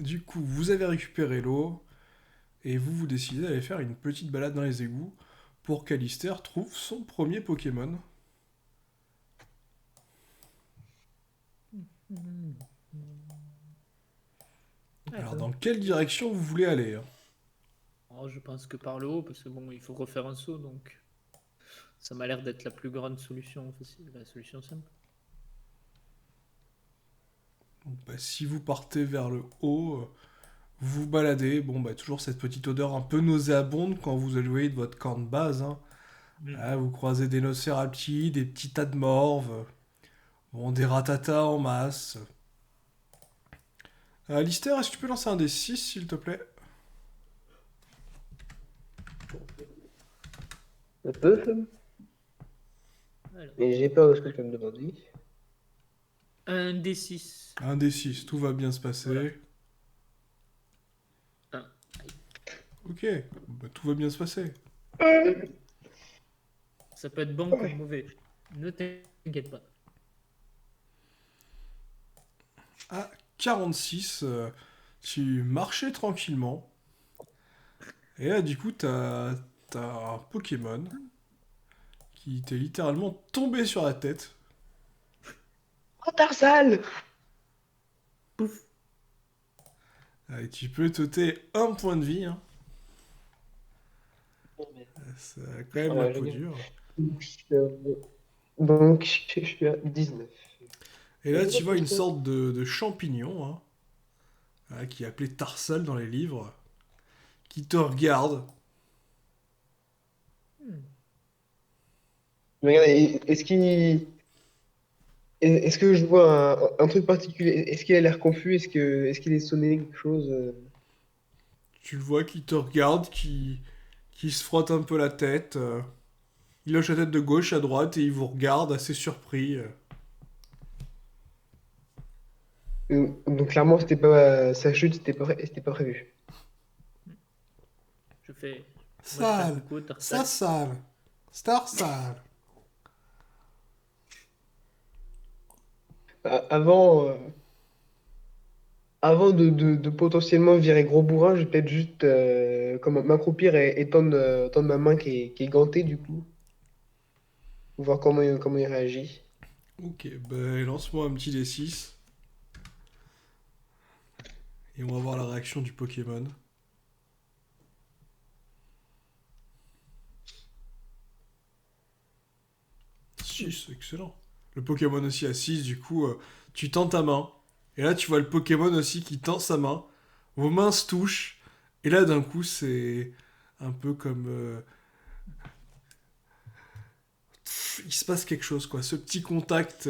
Du coup, vous avez récupéré l'eau et vous décidez d'aller faire une petite balade dans les égouts pour qu'Alistair trouve son premier Pokémon. Hmm. Alors, Alors, dans quelle direction vous voulez aller, hein? je pense que par le haut, parce que bon, il faut refaire un saut, donc ça m'a l'air d'être la plus grande solution facile, la solution simple. Bah, si vous partez vers le haut, vous vous baladez. Bon, bah, toujours cette petite odeur un peu nauséabonde quand vous éloignez de votre camp de base, hein. Hmm. Là, vous croisez des nocéraptides, des petits tas de morves, bon, des ratatas en masse. Alistair, est-ce que tu peux lancer un des 6 s'il te plaît? Un peu, Alors, mais j'ai peur de ce que tu vas me demander. un D6. Un des 6, tout va bien se Voilà. passer. Un. Aïe. Ok, bah, tout va bien se passer. Ça peut être bon comme mauvais. Ne t'inquiète pas. À 46, tu marchais tranquillement. Et là, du coup, t'as un Pokémon qui t'est littéralement tombé sur la tête. Oh, Tarsal! Pouf. Et tu peux t'ôter un point de vie, hein. Ça a quand même la Ouais, je peau gagne. dure. Donc, je suis à 19. Et Et là, c'est pas tu vois plus une ça. sorte de champignon, hein, qui est appelé Tarsal dans les livres, qui te regarde. Hmm. Mais regarde, est-ce que je vois un truc particulier? Est-ce qu'il a l'air confus? Est-ce qu'il est sonné quelque chose? Tu le vois qui te regarde, qui se frotte un peu la tête. Il hoche la tête de gauche à droite et il vous regarde assez surpris. Donc, clairement, c'était pas, sa chute, c'était pas prévu. Je fais. Moi, je fais un Sale, coucou au ça Tarsal. sale, star sale. Avant, avant de potentiellement virer gros bourrin, je vais peut-être juste comment, m'accroupir et tendre ma main qui est gantée, du coup, pour voir comment il réagit. Ok, ben lance-moi un petit D6 et on va voir la réaction du Pokémon. 6, excellent. Le Pokémon aussi à 6, du coup, tu tends ta main. Et là, tu vois le Pokémon aussi qui tend sa main. Vos mains se touchent. Et là, d'un coup, c'est un peu comme... il se passe quelque chose, quoi. Ce petit contact,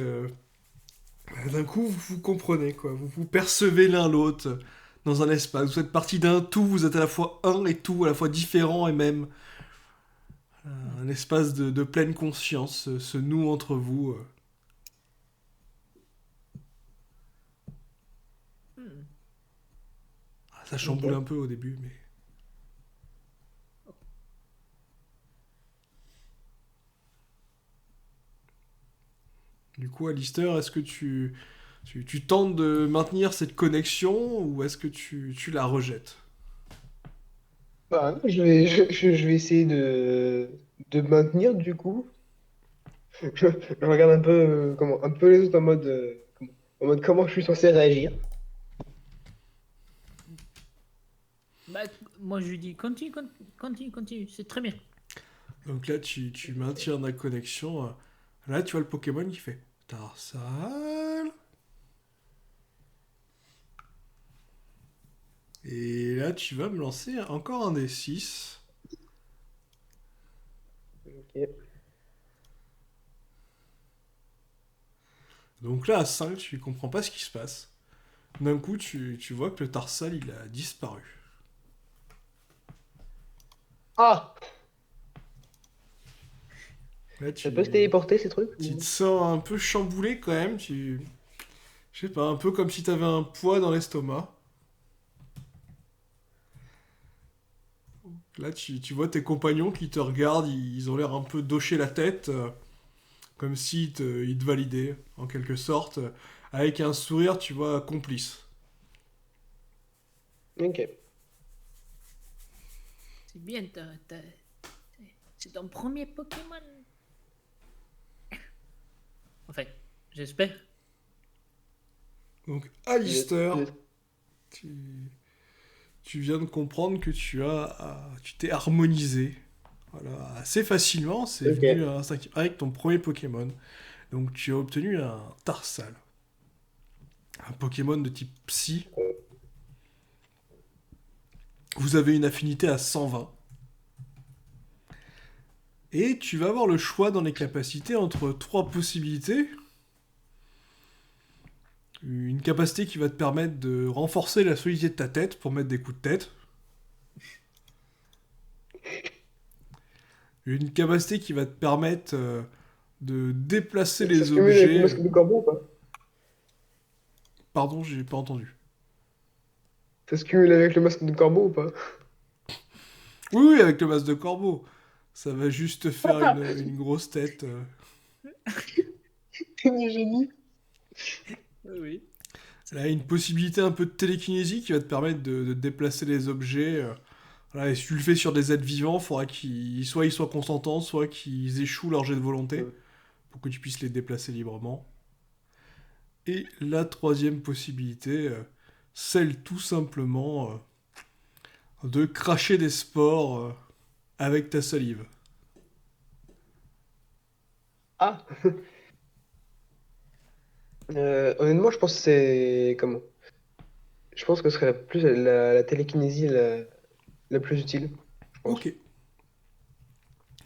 d'un coup, vous comprenez, quoi. Vous percevez l'un l'autre dans un espace. Vous êtes partie d'un tout, vous êtes à la fois un et tout, à la fois différent et même. Hmm. Un espace de pleine conscience se noue entre vous. Hmm. Ça chamboule Ok. un peu au début, mais... Du coup, Alistair, est-ce que tu tentes de maintenir cette connexion ou est-ce que tu la rejettes? Bah, je vais essayer de maintenir, du coup. Je regarde un peu, un peu les autres en mode comment je suis censé réagir. Bah, moi, je lui dis continue, continue, continue. C'est très bien. Donc là, tu maintiens la connexion. Là, tu vois le Pokémon qui fait Tarsal. Et là, tu vas me lancer encore un des 6. Ok. Donc là, à 5, tu comprends pas ce qui se passe. D'un coup, tu vois que le Tarsal, il a disparu. Ah! Là, Ça peut se téléporter, ces trucs? tu te sens un peu chamboulé quand même. Je sais pas, un peu comme si t'avais un poids dans l'estomac. Là, tu vois tes compagnons qui te regardent, ils ont l'air un peu docher la tête, comme si ils te validaient, en quelque sorte, avec un sourire, tu vois, complice. Ok. C'est bien, c'est ton premier Pokémon. Enfin, j'espère. Donc, Alistair, Je- tu, tu viens de comprendre que tu t'es harmonisé. Voilà, assez facilement, c'est venu Ok. avec ton premier Pokémon. Donc, tu as obtenu un Tarsal, un Pokémon de type Psy. Vous avez une affinité à 120. Et tu vas avoir le choix dans les capacités entre trois possibilités. Une capacité qui va te permettre de renforcer la solidité de ta tête pour mettre des coups de tête. Une capacité qui va te permettre de déplacer Ça les se cumule avec le objets. masque de corbeau ou pas? Pardon, j'ai pas entendu. Ça se cumule avec le masque de corbeau ou pas? Oui, oui, avec le masque de corbeau. Ça va juste te faire une grosse tête. T'es du génie. Oui, oui. Là, une possibilité un peu de télékinésie qui va te permettre de déplacer les objets. Voilà, et si tu le fais sur des êtres vivants, il faudra soit ils soient consentants, soit qu'ils échouent leur jet de volonté pour que tu puisses les déplacer librement. Et la troisième possibilité, celle tout simplement de cracher des spores avec ta salive. Ah, honnêtement, je pense que c'est comment? Je pense que ce serait la télékinésie la plus utile, je pense. Ok.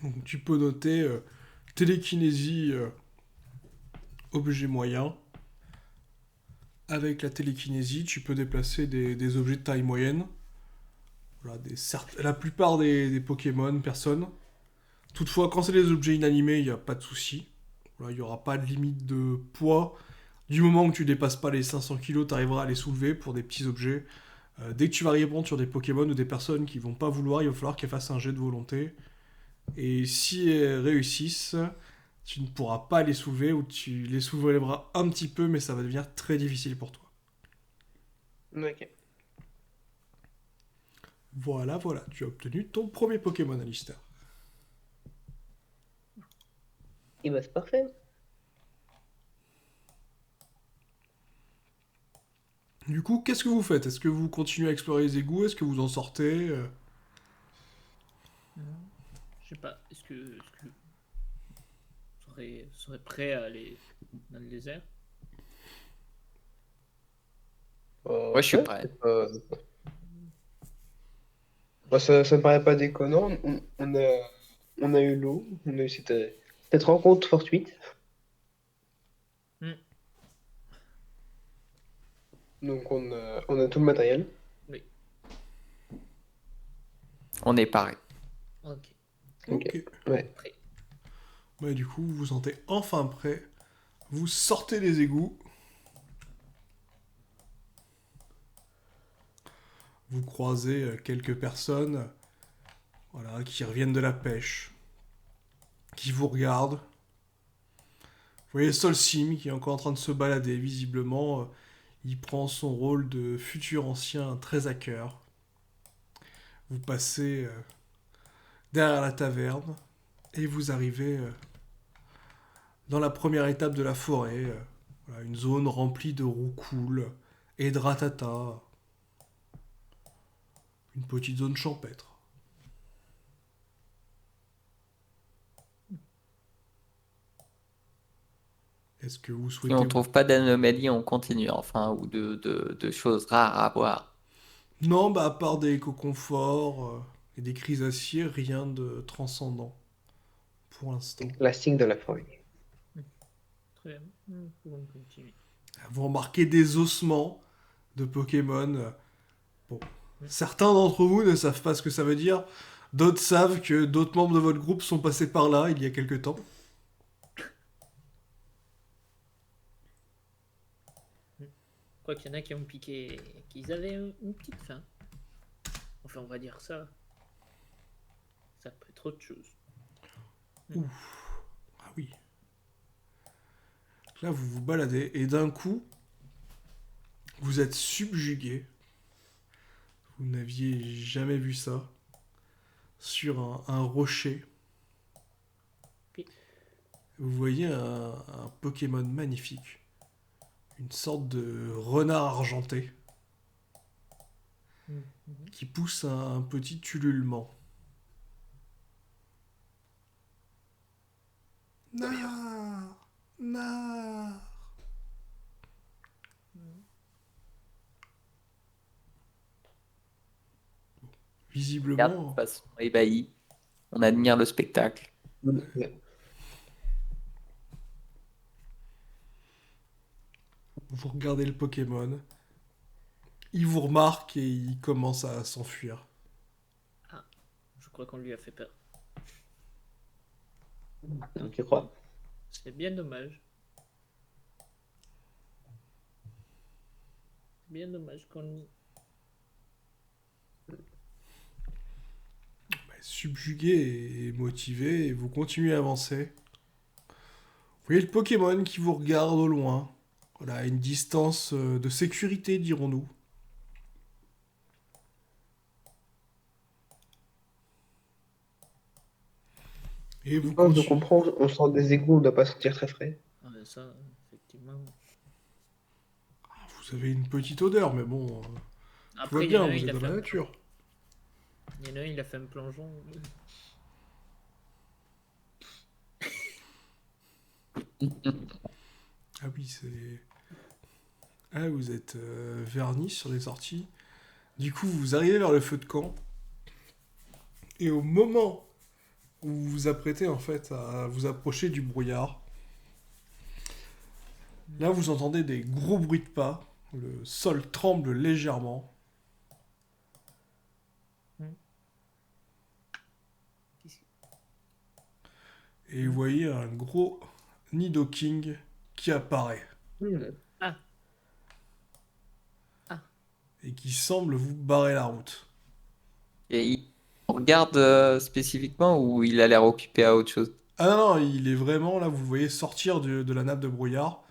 Donc tu peux noter télékinésie objet moyen. Avec la télékinésie, tu peux déplacer des objets de taille moyenne. Voilà, la plupart des Pokémon, personne. Toutefois, quand c'est des objets inanimés, il n'y a pas de souci. Voilà, il n'y aura pas de limite de poids. Du moment que tu dépasses pas les 500 kilos, tu arriveras à les soulever pour des petits objets. Dès que tu vas répondre sur des Pokémon ou des personnes qui vont pas vouloir, il va falloir qu'elles fassent un jet de volonté. Et si elles réussissent, tu ne pourras pas les soulever ou tu les soulèveras un petit peu, mais ça va devenir très difficile pour toi. Ok. Voilà, voilà, tu as obtenu ton premier Pokémon, Alistair. Et bah, c'est parfait. Du coup, qu'est-ce que vous faites? Est-ce que vous continuez à explorer les égouts? Est-ce que vous en sortez? Je sais pas, est-ce que serait prêt à aller dans le désert? Ouais, je suis Ouais. prêt. Bah, ça me paraît pas déconnant. On a eu l'eau, on a eu cette rencontre fortuite. Hmm. Donc on a tout le matériel. Oui, On est pareil. ok. Ok. Ouais. Prêt. Bah, du coup, vous vous sentez enfin prêt. Vous sortez des égouts. Vous croisez quelques personnes voilà, qui reviennent de la pêche, qui vous regardent. Vous voyez Solsim qui est encore en train de se balader, visiblement. Il prend son rôle de futur ancien très à cœur. Vous passez derrière la taverne et vous arrivez dans la première étape de la forêt. Voilà, une zone remplie de roucoules et de ratata. Une petite zone champêtre. Est-ce que vous Si on souhaitez... trouve pas d'anomalie, on continue, enfin, ou de choses rares à voir. Non, bah à part des coconforts et des crisaciers, rien de transcendant pour l'instant. Classique de la forêt. Très bien. Nous pouvons continuer. Vous remarquez des ossements de Pokémon. Bon, Hmm. certains d'entre vous ne savent pas ce que ça veut dire. D'autres savent que d'autres membres de votre groupe sont passés par là il y a quelque temps. Je crois qu'il y en a qui ont piqué, qu'ils avaient une petite faim. Enfin, on va dire ça. Ça peut être autre chose. Ah oui. Là, vous vous baladez et d'un coup, vous êtes subjugué. Vous n'aviez jamais vu ça. Sur un rocher, Ok. vous voyez un Pokémon magnifique. Une sorte de renard argenté Mhm, mhm. qui pousse un petit ululement. Nar, nar. Regarde de Visiblement, façon ébahie. On admire le spectacle. vous regardez le Pokémon, il vous remarque et il commence à s'enfuir. Ah, je crois qu'on lui a fait peur. Tu crois? C'est bien dommage. Bien dommage qu'on... Subjugué et motivé, et vous continuez à avancer. Vous voyez le Pokémon qui vous regarde au loin. Voilà, à une distance de sécurité, dirons-nous. Et vous Je continuez. comprends, on sort des égouts, on doit pas sentir très frais. Ah, mais ça, effectivement. Vous avez une petite odeur, mais bon, tout va Après, il y en bien, a un, vous il êtes a dans fait la un nature. Il y en a un, il a fait un plongeon. Ah oui, c'est... Ah, vous êtes vernis sur les sorties. Du coup, vous arrivez vers le feu de camp. Et au moment où vous vous apprêtez en fait à vous approcher du brouillard, là vous entendez des gros bruits de pas. Le sol tremble légèrement. Et vous voyez un gros Nidoking qui apparaît. Ah, ah, Et qui semble vous barrer la route. Et on regarde spécifiquement ou il a l'air occupé à autre chose? Ah non, non, il est vraiment là, vous le voyez sortir de la nappe de brouillard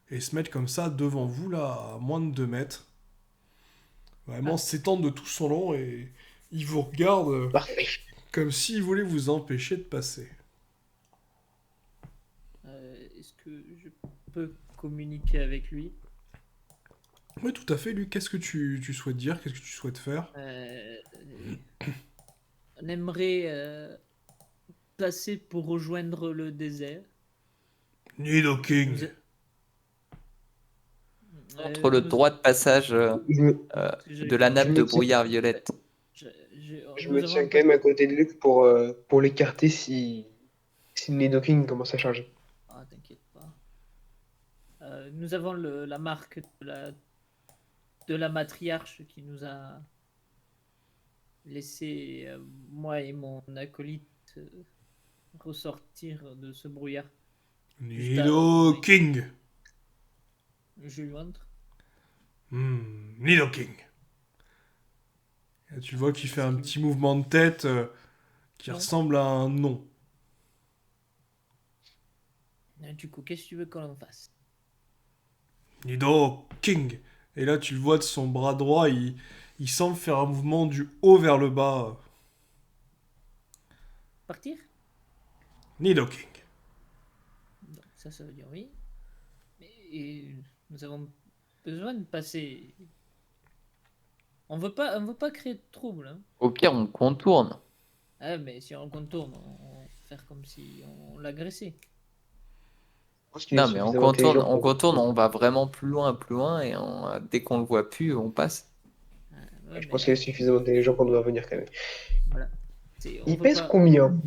et se mettre comme ça devant vous, là, à moins de 2 mètres. Vraiment Ah. s'étendre de tout son long et il vous regarde Parfait. comme s'il voulait vous empêcher de passer. est-ce que je peux communiquer avec lui? Oui, tout à fait, lui, qu'est-ce que tu souhaites dire? Qu'est-ce que tu souhaites faire? On aimerait passer pour rejoindre le désert. Nidoking. Nous a- Contre le nous- droit de passage Je me, de la nappe je de me tiens, brouillard violette. je- je nous me avons tiens un quand même à côté de Luc pour l'écarter si le Nidoking commence à charger. Ah, t'inquiète pas. Nous avons la marque de la matriarche qui nous a laissé, moi et mon acolyte, ressortir de ce brouillard. Nidoking. Je lui montre. Nidoking. Et tu vois qu'il fait un petit mouvement de tête qui Non. ressemble à un non. Du coup, qu'est-ce que tu veux qu'on en fasse? Nidoking. Et là, tu le vois de son bras droit, il semble faire un mouvement du haut vers le bas. Partir? Nidoking. Donc, ça veut dire oui. Mais nous avons besoin de passer. On veut pas créer de trouble. Hein. Au pire, on contourne. Ah, mais si on contourne, on va faire comme si on l'agressait. Je pense qu'il est Non, mais on suffisamment contourne, intelligent on pour- contourne, on va vraiment plus loin, et dès qu'on le voit plus, on passe. Ah, ouais, Je pense mais, qu'il est suffisamment intelligent qu'on doit venir quand même. voilà. On Il veut pèse pas- combien?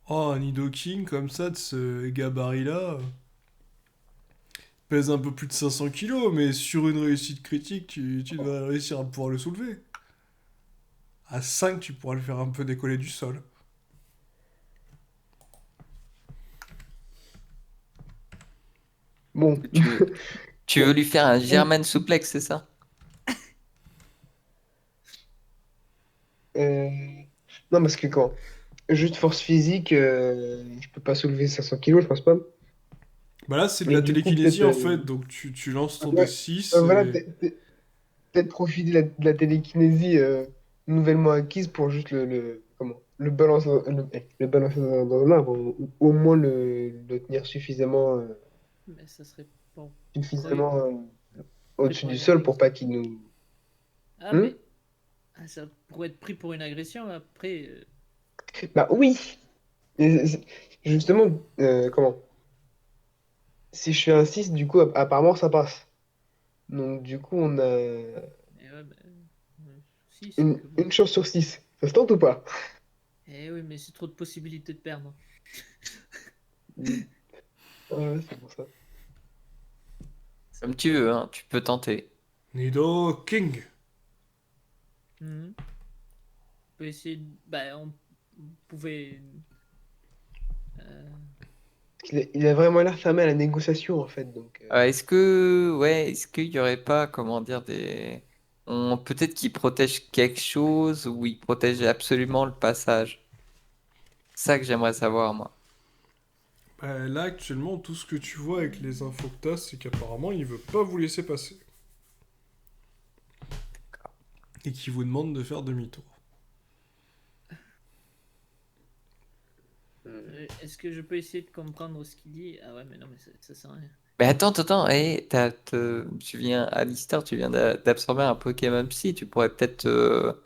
Oh, un Nidoking comme ça, de ce gabarit-là, pèse un peu plus de 500 kilos, mais sur une réussite critique, tu devrais réussir à pouvoir le soulever. À 5, tu pourras le faire un peu décoller du sol. Bon, Tu veux lui faire un German suplex, c'est ça? euh, non, parce que quand juste force physique, je peux pas soulever 500 kilos, je pense pas. Bah là, c'est de Mais la du coup, télékinésie peut-être, en fait, donc tu lances ton ouais, D6 voilà, et... peut-être profiter de la télékinésie nouvellement acquise pour juste le balancer, le balancer dans l'arbre, ou au moins le tenir Mais ça serait pour, suffisamment pris au-dessus pour du une sol pour agression. pas qu'il nous. Ah, Hmm. mais ça pourrait être pris pour une agression après. Bah oui! Et justement, comment? Si je fais un 6 du coup, apparemment, ça passe. Donc, du coup, on a Mais ouais, bah, si, c'est une, que bon. une chance sur 6. Ça se tente ou pas? Eh oui, mais c'est trop de possibilités de perdre. Hmm. Ouais, c'est pour ça. Comme tu veux, hein, tu peux tenter. Nido King. Mhm. On peut essayer. Bah, on pouvait. euh, Il a vraiment l'air fermé à la négociation, en fait. Donc, Est-ce qu'il y aurait pas, comment dire, peut-être qu'ils protègent quelque chose ou ils protègent absolument le passage. C'est ça que j'aimerais savoir, moi. Bah, là, actuellement, tout ce que tu vois avec les infos que t'as, c'est qu'apparemment, il veut pas vous laisser passer. Et qu'il vous demande de faire demi-tour. Est-ce que je peux essayer de comprendre ce qu'il dit? Ah ouais, mais non, mais ça sert à rien. Mais attends, Alistair, tu viens d'absorber un Pokémon Psy, tu pourrais peut-être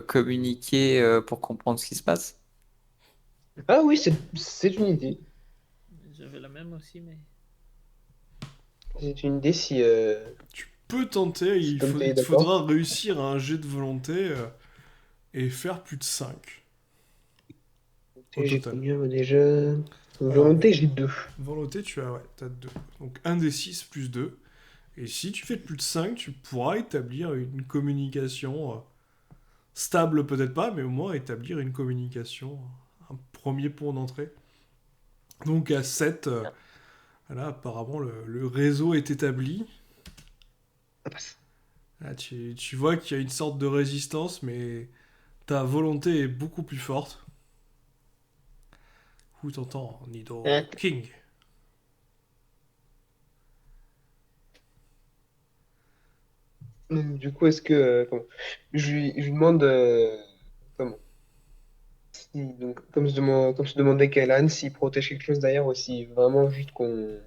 communiquer pour comprendre ce qui se passe. ah oui, c'est une idée. J'avais la même aussi, mais. C'est une idée si, Tu peux tenter, si comme il t'es te d'accord. faudra réussir un jet de volonté et faire plus de 5 au J'ai total. combien moi, déjà? Alors, Volonté, j'ai 2. volonté, ouais, t'as 2. Donc un des 6 plus 2. Et si tu fais plus de 5, tu pourras établir une communication stable, peut-être pas, mais au moins établir une communication, un premier point d'entrée. Donc à 7, là, apparemment, le réseau est établi. Ça passe. Là, tu vois qu'il y a une sorte de résistance, mais ta volonté est beaucoup plus forte. Où t'entends Nido Hein. King. Donc, du coup, est-ce que. Comment je lui demande. Comment donc, comme je demandais Kailan, s'il protège quelque chose derrière ou si vraiment juste qu'on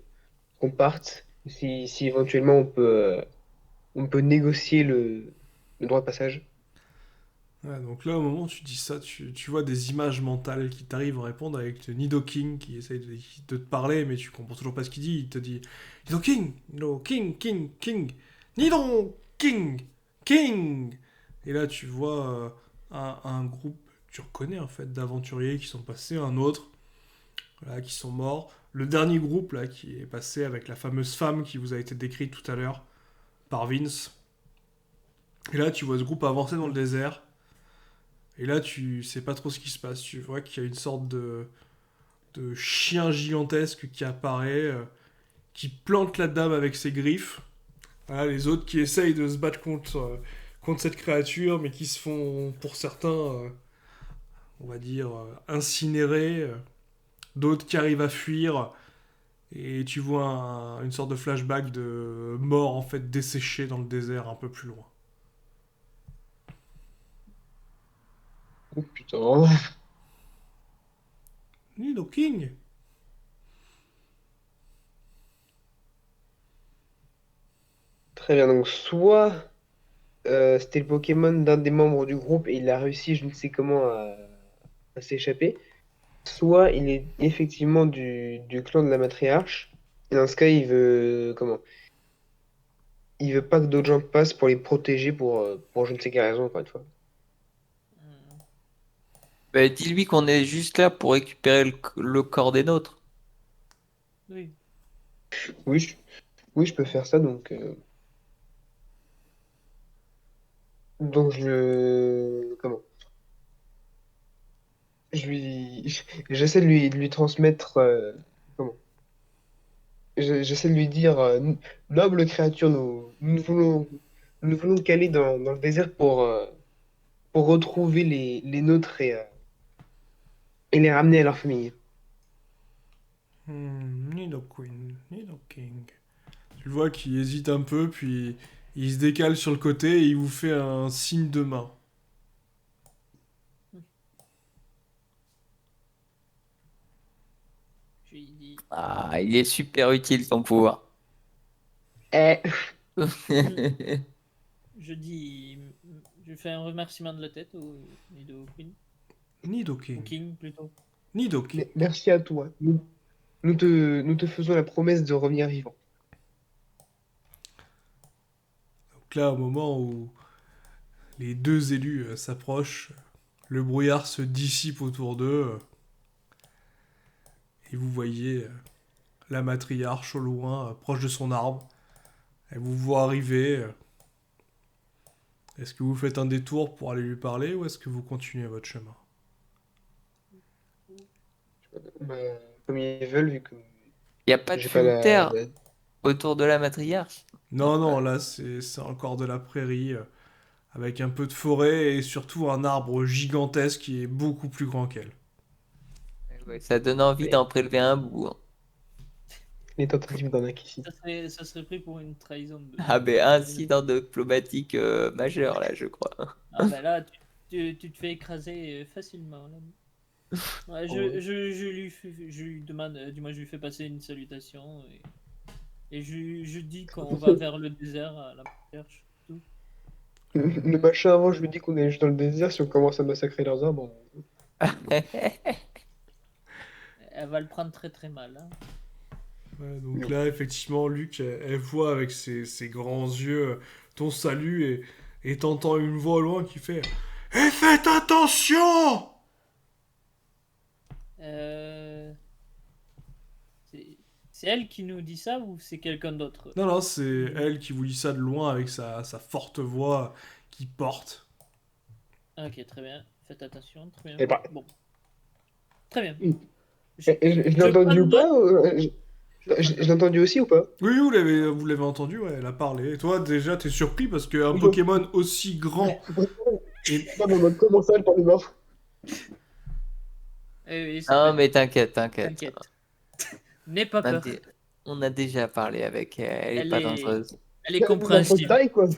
parte. Si éventuellement on peut négocier le droit de passage. Ouais, donc là, au moment où tu dis ça, tu vois des images mentales qui t'arrivent à répondre avec Nido King qui essaye de te parler, mais tu comprends toujours pas ce qu'il dit. Il te dit Nido King, Nido King, King, King, Nido King, King. Et là, tu vois un groupe, tu reconnais en fait, d'aventuriers qui sont passés, un autre, voilà, qui sont morts. Le dernier groupe là qui est passé avec la fameuse femme qui vous a été décrite tout à l'heure par Vince. Et là, tu vois ce groupe avancer dans le désert. Et là, tu sais pas trop ce qui se passe. Tu vois qu'il y a une sorte de chien gigantesque qui apparaît, qui plante la dame avec ses griffes. Voilà, les autres qui essayent de se battre contre cette créature, mais qui se font, pour certains, on va dire, incinérer. D'autres qui arrivent à fuir. Et tu vois une sorte de flashback de mort, en fait, desséchée dans le désert un peu plus loin. Oh putain. Nido King. Très bien, donc soit c'était le Pokémon d'un des membres du groupe et il a réussi, je ne sais comment, à s'échapper, soit il est effectivement du clan de la matriarche, et dans ce cas, il veut pas que d'autres gens passent pour les protéger pour je ne sais quelle raison, encore une fois. Hmm. Bah, dis-lui qu'on est juste là pour récupérer le corps des nôtres. Oui. Oui, oui, je peux faire ça, donc comment? J'essaie de lui transmettre, comment? J'essaie de lui dire, noble créature, nous voulons caler dans le désert pour retrouver les nôtres et les ramener à leur famille. Nido Queen, Nido King. Tu le vois qu'il hésite un peu, puis Il se décale sur le côté et il vous fait un signe de main. Je lui dis, Ah, il est super utile ton pouvoir. Eh, je dis, je fais un remerciement de la tête au Nido Queen, ou Nidoking. King plutôt. Nidoking. merci à toi. Nous te faisons la promesse de revenir vivant. Donc là, au moment où les deux élus s'approchent, le brouillard se dissipe autour d'eux et vous voyez la matriarche au loin, proche de son arbre. Elle vous voit arriver. Est-ce que vous faites un détour pour aller lui parler ou est-ce que vous continuez votre chemin? Bah, comme ils veulent, vu que Il n'y a pas de j'ai pas filtre autour de la matriarche. Non, non, là c'est encore de la prairie avec un peu de forêt et surtout un arbre gigantesque qui est beaucoup plus grand qu'elle. Ouais, ça donne envie d'en prélever un bout, hein. les tentatives d'arnaque ici. Ça serait pris pour une trahison de... Ah ben, incident diplomatique majeur, là, je crois. Ah ben là, tu te fais écraser facilement. Là. Ouais, je lui demande, du moins je lui fais passer une salutation et je dis qu'on va vers le désert à la recherche. Tout. Le machin avant, je lui dis qu'on est juste dans le désert. Si on commence à massacrer leurs arbres, Elle va le prendre très très mal. Hein. Ouais, donc là, effectivement, Luc, elle voit avec ses grands yeux ton salut et t'entends une voix au loin qui fait Et faites attention! Euh, c'est elle qui nous dit ça ou c'est quelqu'un d'autre? Non, non, c'est elle qui vous dit ça de loin avec sa forte voix qui porte. Ok, très bien. Faites attention, très bien. et bah, Bon, très bien. je l'ai Je entendu ou prends pas? Je l'ai entendu aussi ou pas? Oui, vous l'avez entendu, ouais, elle a parlé. Et toi, déjà, t'es surpris parce qu'un Oui. Pokémon aussi grand et... Non, mais on va commencer à parler mort. Oui, Non, mais t'inquiète. t'inquiète. N'aie pas On a, peur. dé- on a déjà parlé avec elle, elle est Elle pas est, dangereuse. elle est Notre compréhensive. taille, quoi.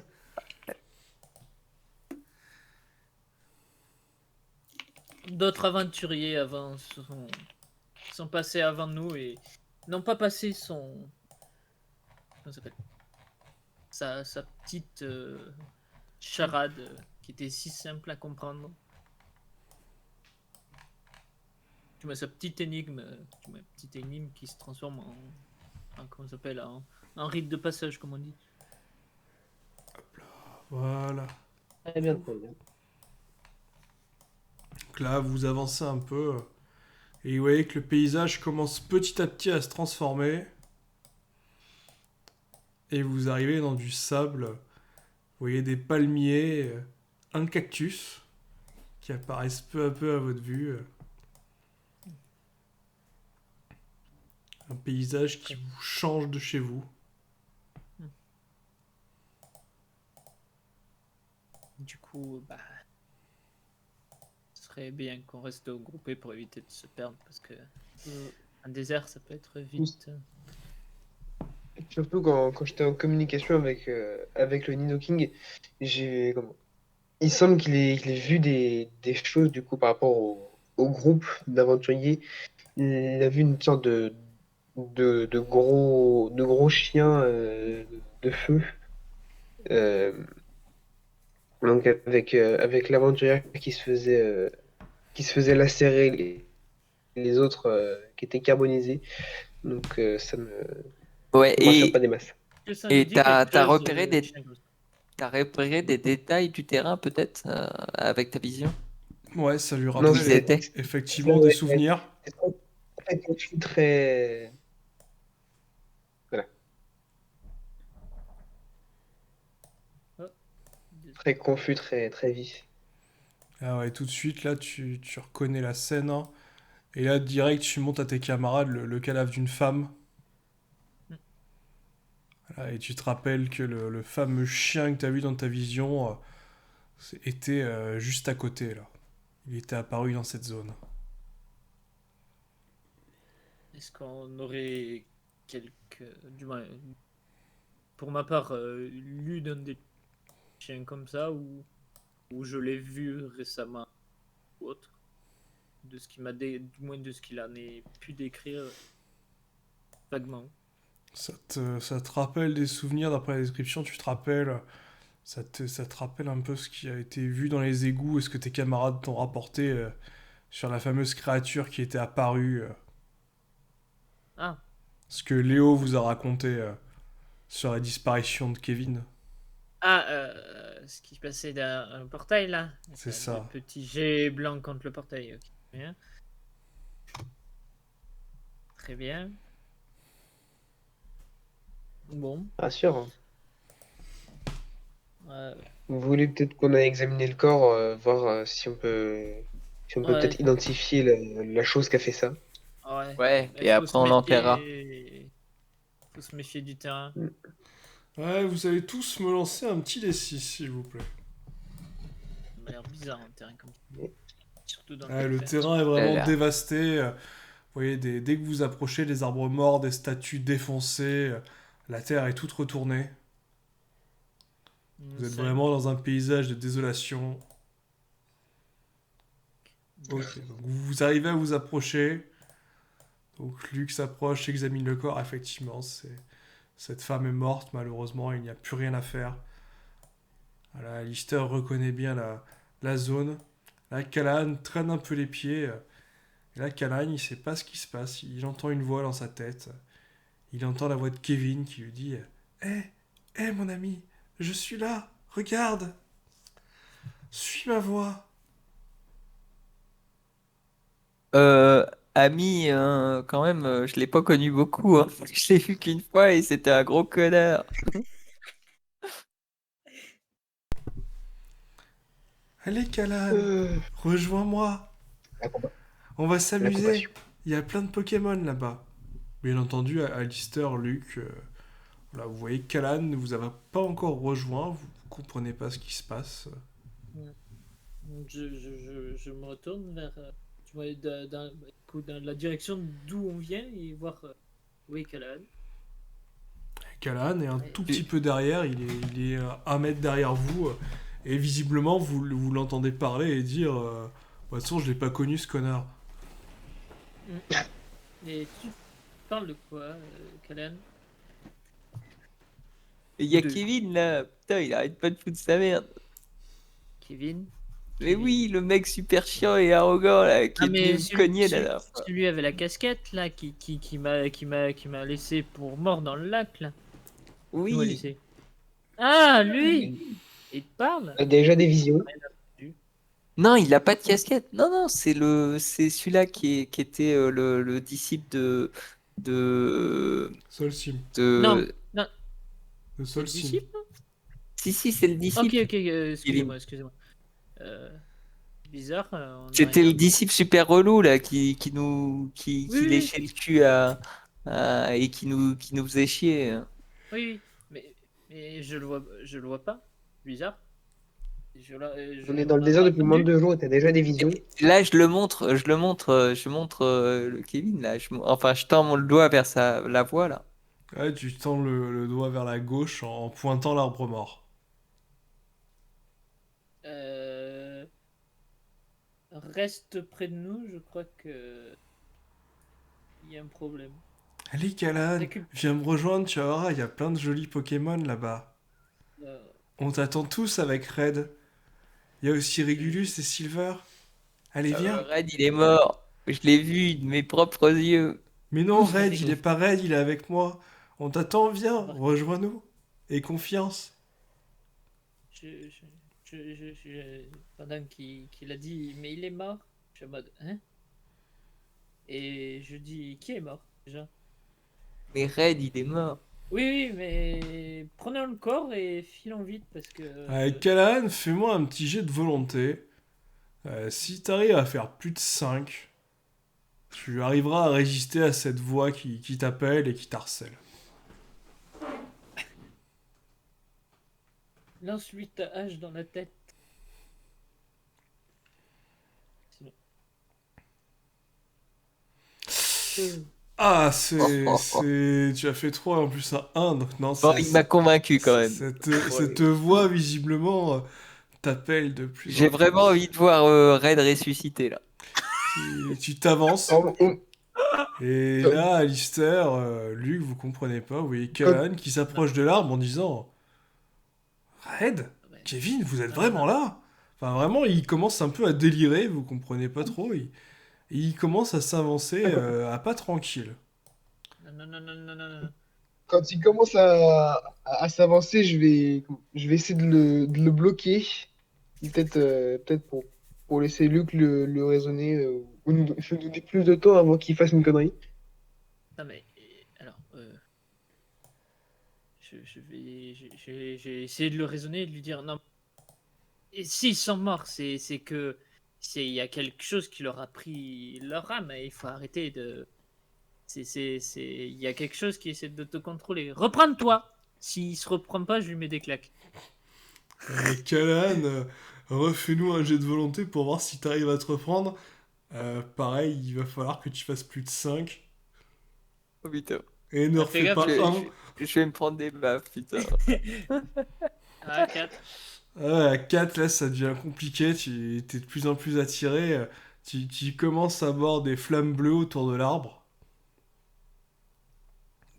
D'autres aventuriers sont passés avant nous et n'ont pas passé comment ça s'appelle sa petite charade qui était si simple à comprendre. Tu vois, sa petite énigme, petite énigme qui se transforme en comment ça s'appelle, en rite de passage, comme on dit. Voilà. Très bien, très bien. Donc là, vous avancez un peu et vous voyez que le paysage commence petit à petit à se transformer. Et vous arrivez dans du sable. Vous voyez des palmiers, un cactus qui apparaissent peu à peu à votre vue. Un paysage qui vous change de chez vous. Du coup, bah, ce serait bien qu'on reste regroupé pour éviter de se perdre parce que un désert, ça peut être vite. Surtout quand j'étais en communication avec le Nidoking, comment? Il semble qu'il ait vu des choses du coup par rapport au groupe d'aventuriers. Il a vu une sorte de gros chiens de feu. Euh, donc avec l'aventurière qui se faisait lacérer les autres qui étaient carbonisés. Donc ça me Ouais, me rassure pas des masses. Que ça nous et dit quelque t'as chose, repéré t'as repéré des détails du terrain peut-être avec ta vision? Ouais, ça lui Non, Où ils rappelle étaient? effectivement des ouais, souvenirs. c'est très confus, très. Voilà, Oh, très confus, très, très vif. Ah ouais, tout de suite, là, tu reconnais la scène, hein. Et là, direct, tu montes à tes camarades le cadavre d'une femme. Voilà, et tu te rappelles que le fameux chien que tu as vu dans ta vision était juste à côté, là. Il était apparu dans cette zone. Est-ce qu'on aurait du moins pour ma part, lu d'un des chiens comme ça, ou je l'ai vu récemment, ou autre, de ce qu'il du moins de ce qu'il en est pu décrire vaguement. Ça te rappelle des souvenirs d'après la description, tu te rappelles, ça te rappelle un peu ce qui a été vu dans les égouts et ce que tes camarades t'ont rapporté sur la fameuse créature qui était apparue, Ah, ce que Léo vous a raconté sur la disparition de Kevin. ce qui se passait dans un portail là. C'est Le ça. petit jet blanc contre le portail. Ok. Bien. Très bien. Bon. Ah, sûr. Hein. euh, Vous voulez peut-être qu'on aille examiner le corps, voir si on peut ouais, peut-être identifier la chose qui a fait ça. ouais. Ouais, Mais et après on l'enterrera. Faut se méfier du terrain. Ouais, vous allez tous me lancer un petit D6, s'il vous plaît. Ça m'a l'air bizarre un terrain comme ça. Surtout dans Ouais, le le fer. terrain est vraiment l'air. dévasté. Vous voyez, dès que vous approchez, des arbres morts, des statues défoncées. La terre est toute retournée. Vous êtes Ça- vraiment dans un paysage de désolation. Ok, donc vous arrivez à vous approcher. Donc Luc s'approche, examine le corps. Effectivement, cette femme est morte, malheureusement, il n'y a plus rien à faire. Voilà, Lister reconnaît bien la zone. Là, Callahan traîne un peu les pieds. Et là, Callahan, il sait pas ce qui se passe. Il entend une voix dans sa tête. Il entend la voix de Kevin qui lui dit hé, hé, mon ami, je suis là, regarde, suis ma voix. Euh, Ami, quand même, je l'ai pas connu beaucoup. Hein. Je l'ai vu qu'une fois et c'était un gros connard. Allez, Callahan, Euh, rejoins-moi, la, compa- on va la s'amuser. compassion. Il y a plein de Pokémon là-bas. Bien entendu, Alistair, Luc, voilà, vous voyez, Callahan ne vous a pas encore rejoint, vous comprenez pas ce qui se passe. Je me retourne vers du coup, dans la direction d'où on vient et voir où est Callahan. Callahan est un Ouais. tout petit peu derrière, il est 1 mètre derrière vous, et visiblement vous l'entendez parler et dire bah, de toute façon, je l'ai pas connu ce connard. Et tu parles de quoi, Callahan? Il y a De Kevin là, putain, il arrête pas de foutre sa merde. Kevin? Mais Kevin. oui, le mec super chiant et arrogant là, qui Ah, est mais venu me cogner la dernière fois. celui avec la casquette là qui m'a laissé pour mort dans le lac là. Qui m'a Oui, laissé. Ah, lui! Il te parle? On a déjà des visions. non, il a pas de casquette. Non, non, c'est celui-là qui était le disciple de, Solsim. Non, de... non, De c'est le Solsim. disciple? Si, c'est le Ok, disciple. ok, excusez-moi. Euh, bizarre, on n'a C'était le rien. disciple super relou là Oui, qui oui, léchait le cul et qui nous faisait chier. oui, oui, mais je le vois pas. Bizarre. On est On dans le l'a désert pas depuis moins de attendu. 2 jours et t'as déjà des visions. Là, je montre le Kevin là. Enfin, je tends le doigt vers la voie là. Ouais, tu tends le doigt vers la gauche en pointant l'arbre mort. Euh, Reste près de nous, je crois que il y a un problème. Allez, Callahan, Récup- viens me rejoindre, tu vas voir, il y a plein de jolis Pokémon là-bas. euh, On t'attend tous avec Red. Il y a aussi Regulus et Silver. Allez, viens. Red, il est mort. Je l'ai vu de mes propres yeux. Mais non, Red, il est pas Red, il est avec moi. On t'attend, viens, rejoins-nous. Et confiance. je, pendant qu'il a dit, mais il est mort, je suis en mode, hein? Et je dis, qui est mort déjà? Mais Red, il est mort. Oui, oui, mais prenons le corps et filons vite parce que. Callahan, fais-moi un petit jet de volonté. Si t'arrives à faire plus de 5, tu arriveras à résister à cette voix qui t'appelle et qui t'harcèle. Lance-lui ta hache dans la tête. Sinon. Ah, tu as fait 3 et en plus un 1, donc non, Bon, il m'a convaincu quand même. cette voix, visiblement, t'appelle de plus en J'ai plus. vraiment envie de voir Red ressusciter là. Tu t'avances, Alors, et là, Alistair, Luc, vous comprenez pas, vous voyez Callahan qui s'approche de l'arbre en disant Red, Ouais. Kevin, vous êtes Non, vraiment non, là? Enfin, vraiment, il commence un peu à délirer, vous comprenez pas trop. Il commence à s'avancer à pas tranquille. non, non, non, non, non, non, non. quand il commence à s'avancer, je vais essayer de le bloquer. Peut-être peut-être pour laisser Luc le raisonner ou nous donner plus de temps avant qu'il fasse une connerie. Non, mais alors, j'ai essayé de le raisonner et de lui dire non. Et s'ils sont morts, c'est que il y a quelque chose qui leur a pris leur âme et il faut arrêter de. Il y a quelque chose qui essaie de te contrôler. Reprends-toi. S'il se reprend pas, je lui mets des claques. Callahan, refais-nous un jet de volonté pour voir si t'arrives à te reprendre. Pareil, il va falloir que tu fasses plus de 5. Oh putain. Et ne Ah, fais refais gaffe, pas parce que 1. Je vais me prendre des baffes, putain. Ah, 4. À 4, là, ça devient compliqué. Tu es de plus en plus attiré. Tu commences à voir des flammes bleues autour de l'arbre.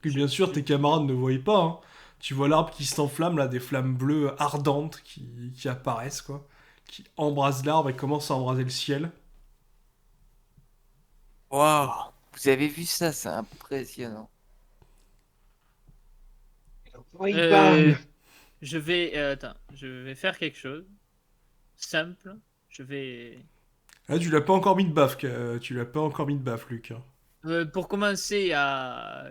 Que bien sûr, tes camarades ne voient pas. Hein. Tu vois l'arbre qui s'enflamme, là, des flammes bleues ardentes qui apparaissent, quoi. Qui embrasent l'arbre et commencent à embraser le ciel. Waouh. Vous avez vu ça? C'est impressionnant. Oh, il Euh, parle. attends, je vais faire quelque chose simple. Je vais. Là, tu l'as pas encore mis de baffe, tu l'as pas encore mis de baffe, Luc. Hein. Pour commencer à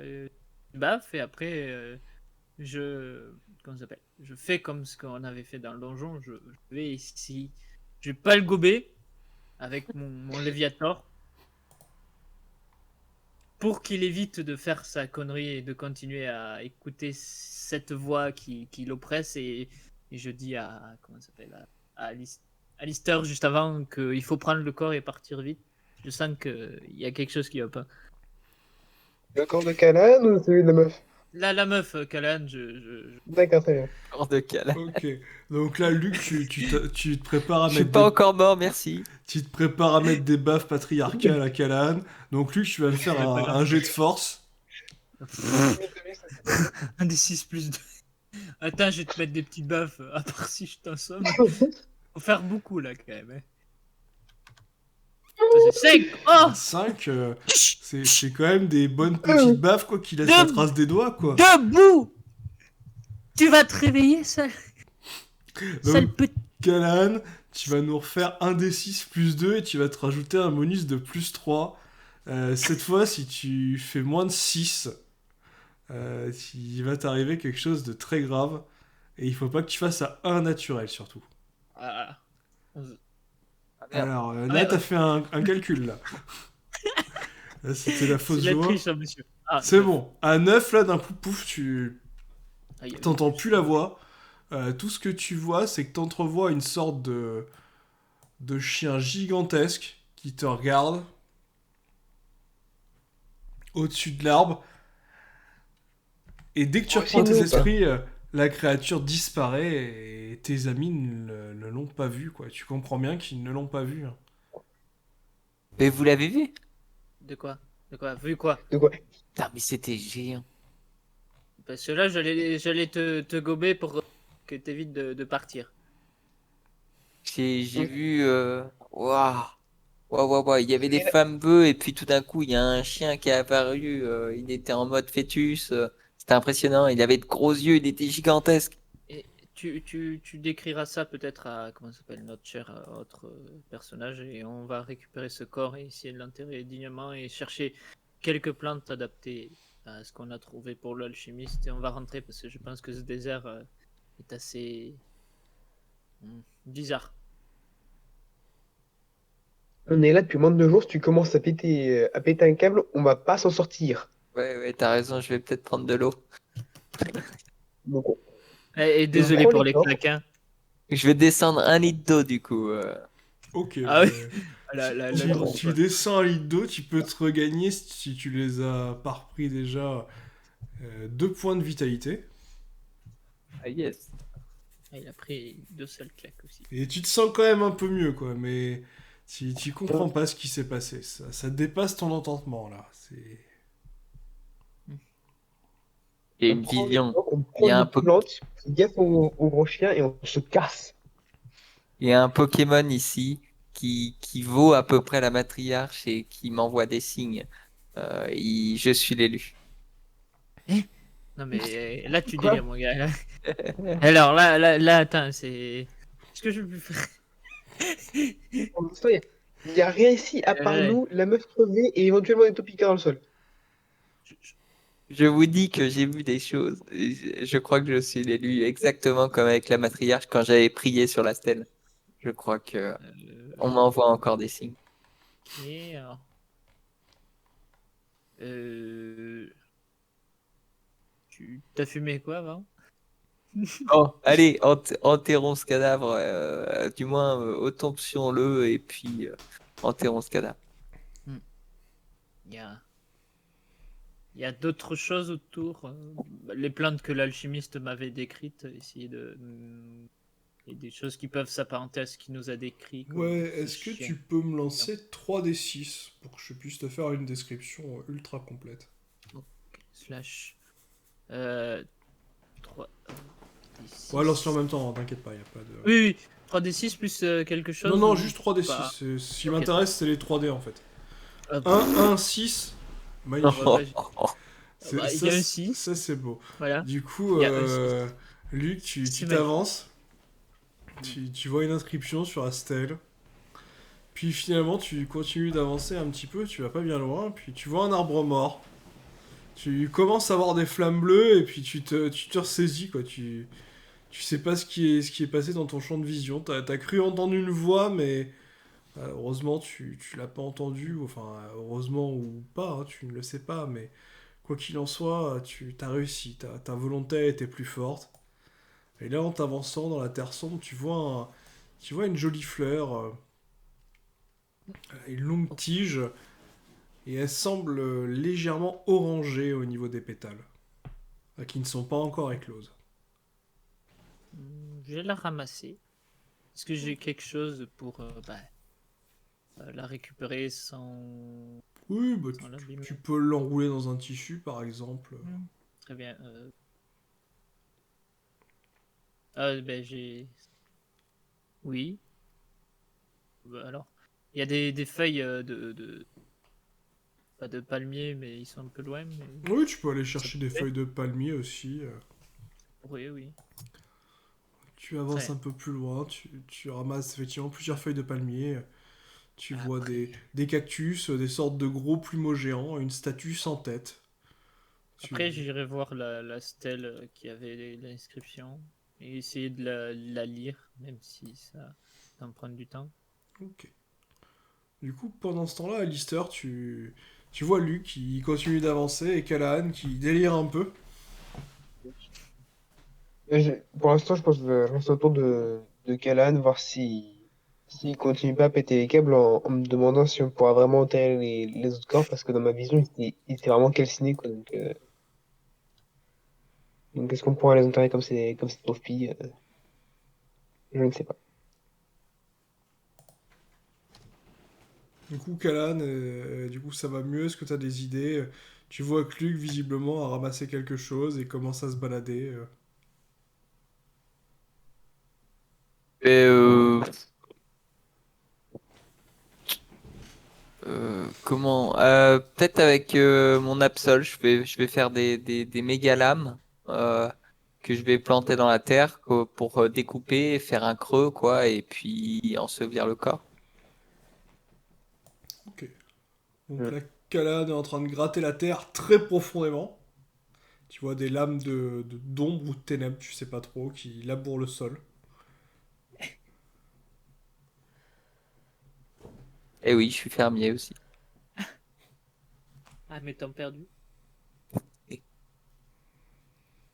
baf et après comment ça s'appelle? Je fais comme ce qu'on avait fait dans le donjon. Je vais ici. Je vais pas le gober avec mon Léviator pour qu'il évite de faire sa connerie et de continuer à écouter cette voix qui l'oppresse et je dis à comment ça s'appelle à Lister juste avant qu'il faut prendre le corps et partir vite. Je sens qu'il y a quelque chose qui va pas. Le corps de Callahan ou celui de la meuf? Là, la meuf, Callahan, D'accord, très bien. Hors de cale. Ok. Donc là, Luc, tu te prépares à Je suis mettre pas encore mort, merci. tu te prépares à mettre des baffes patriarcales à Callahan. Donc Luc, tu vas me faire pas grave. un jet de force. Un des 6 plus 2. Attends, je vais te mettre des petites baffes, à part si je t'assomme. Faut faire beaucoup là quand même. Hein. C'est 5! Oh! 5, c'est quand même des bonnes petites baffes quoi, qui laissent la trace des doigts quoi. Debout! Tu vas te réveiller, sale Donc petit. Callahan, tu vas nous refaire un des 6 plus 2 et tu vas te rajouter un bonus de plus 3. Cette fois, si tu fais moins de 6, il va t'arriver quelque chose de très grave. Et il faut pas que tu fasses à 1 naturel surtout. Ah, Ah, merde. Alors là, merde. t'as fait un calcul là. Là, c'était la c'est fausse de la joie. triche, hein, monsieur. Ah, C'est neuf. bon. À 9, là, d'un coup, pouf, tu Aïe, aïe. t'entends plus la voix. Tout ce que tu vois, c'est que t'entrevois une sorte de chien gigantesque qui te regarde au-dessus de l'arbre. Et dès que tu Oh, reprends c'est tes nous, ça. esprits, la créature disparaît et tes amis ne l'ont pas vu, quoi. Tu comprends bien qu'ils ne l'ont pas vu. Hein. Mais vous l'avez vu? De quoi? De quoi? Vu quoi? De quoi? Putain, mais c'était géant. Parce que là, j'allais te gober pour que t'évites de partir. J'ai Oui. vu. Waouh. Waouh, waouh, waouh. Il y avait des femmes bœufs et puis tout d'un coup, il y a un chien qui est apparu. Il était en mode fœtus. C'était impressionnant. Il avait de gros yeux. Il était gigantesque. Et tu décriras ça peut-être à comment ça s'appelle notre cher autre personnage et on va récupérer ce corps et essayer de l'enterrer dignement et chercher quelques plantes adaptées à ce qu'on a trouvé pour l'alchimiste et on va rentrer parce que je pense que ce désert est assez bizarre. On est là depuis moins de 2 jours. Si tu commences à péter un câble, on va pas s'en sortir. Ouais, ouais, t'as raison. Je vais peut-être prendre de l'eau. Donc, Et désolé prends pour les les corps. claques. Hein. Je vais descendre 1 litre d'eau du coup. Ok. Ah oui. Tu descends un litre d'eau, tu peux te regagner, si tu les as pas repris déjà, 2 points de vitalité. Ah, yes. Il a pris 2 seules claques aussi. Et tu te sens quand même un peu mieux, quoi, mais tu comprends pas ce qui s'est passé. Ça dépasse ton entendement, là. Et On une prend, vision. on Il prend y a un, une plante, on fait gaffe au gros chien et on se casse. il y a un Pokémon ici qui vaut à peu près la matriarche et qui m'envoie des signes. Je suis l'élu. Non mais là tu Quoi? délires mon gars. Alors là attends, c'est... Est-ce que je peux faire... Pour l'instant, il y a rien ici à part Ouais. nous, la meuf crevée et éventuellement des topicaires dans le sol. Je vous dis que j'ai vu des choses. Je crois que je suis l'élu exactement comme avec la matriarche quand j'avais prié sur la stèle. Je crois que on m'envoie encore des signes. Ok, alors... Tu t'as fumé quoi avant? Oh, allez, enterrons ce cadavre. Du moins, autopsions-le et puis enterrons ce cadavre. Il y a... Il y a d'autres choses autour. Les plantes que l'alchimiste m'avait décrites, essayer de... Et des choses qui peuvent s'apparenter à ce qu'il nous a décrit, comme Ouais, ce est-ce que chien. tu peux me lancer 3d6 pour que je puisse te faire une description ultra complète? Slash... 3... Ouais, lance-le en même temps, hein, t'inquiète pas, y a pas de... Oui, oui. 3d6 plus quelque chose Non, ou juste pas? 3d6. Ce qui Ok. m'intéresse, c'est les 3D en fait. Hop. 1, 1, 6. Magnifique. Ouais, bah, il y Ça, a un 6. ça, c'est beau. Voilà. Du coup, Il y a un 6. Luc, C'est tu magnifique. t'avances. Tu vois une inscription sur la stèle. Puis finalement, tu continues d'avancer un petit peu. Tu vas pas bien loin. Puis tu vois un arbre mort. Tu commences à voir des flammes bleues. Et puis tu te ressaisis, quoi. Tu sais pas ce qui est passé dans ton champ de vision. T'as cru entendre une voix, mais heureusement, tu l'as pas entendu. Enfin, heureusement ou pas, hein, tu ne le sais pas. Mais quoi qu'il en soit, tu as réussi. Ta volonté était plus forte. Et là, en t'avançant dans la terre sombre, tu vois une jolie fleur, une longue tige, et elle semble légèrement orangée au niveau des pétales, qui ne sont pas encore écloses. Je vais la ramasser. Est-ce que j'ai quelque chose pour la récupérer sans, Oui, bah, sans l'abîmer? tu peux l'enrouler dans un tissu, par exemple. Très bien. Ah, ben j'ai... Oui. Bah, alors. Il y a des feuilles pas de palmier, mais ils sont un peu loin. Mais... Oui, tu peux aller Ça chercher des pourrait. feuilles de palmier aussi. Oui, oui. Tu Très avances bien. un peu plus loin, tu ramasses effectivement plusieurs feuilles de palmier. Tu vois Après, des cactus, des sortes de gros plumeaux géants, une statue sans tête. après Tu... j'irai voir la stèle qui avait l'inscription et essayer de la lire, même si ça va me prendre du temps. Ok. Du coup, pendant ce temps-là, Alistair, tu vois Luke qui continue d'avancer et Callahan qui délire un peu. Pour l'instant, je pense que je reste autour de Callahan, voir s'il continue pas à péter les câbles en me demandant si on pourra vraiment enterrer les autres corps, parce que dans ma vision, il était vraiment calciné, quoi. Donc est-ce qu'on pourra les enterrer comme cette pauvre fille? Je ne sais pas. Du coup, Callahan, du coup, ça va mieux. Est-ce que tu as des idées? Tu vois que Luke, visiblement, a ramassé quelque chose et commence à se balader. Et comment peut-être avec mon Absol, je vais faire des méga lames que je vais planter dans la terre pour découper, faire un creux, quoi, et puis ensevelir le corps. Ok. Donc Mm. là, Callahan est en train de gratter la terre très profondément. Tu vois des lames d'ombre ou de ténèbres, tu sais pas trop, qui labourent le sol. Et oui, je suis fermier aussi. Ah, mais temps perdu.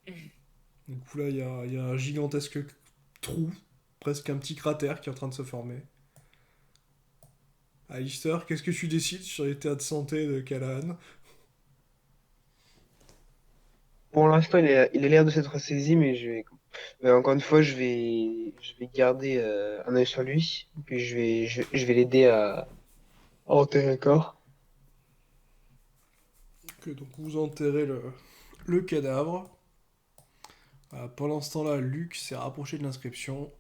Du coup, là, il y a un gigantesque trou, presque un petit cratère qui est en train de se former. Alistair, qu'est-ce que tu décides sur l'état de santé de Callahan? Pour l'instant, il a l'air de s'être saisi, mais encore une fois, je vais garder un œil sur lui, puis je vais l'aider à enterrer le corps. Que donc vous enterrez le cadavre. Pendant ce temps-là, Luc s'est rapproché de l'inscription.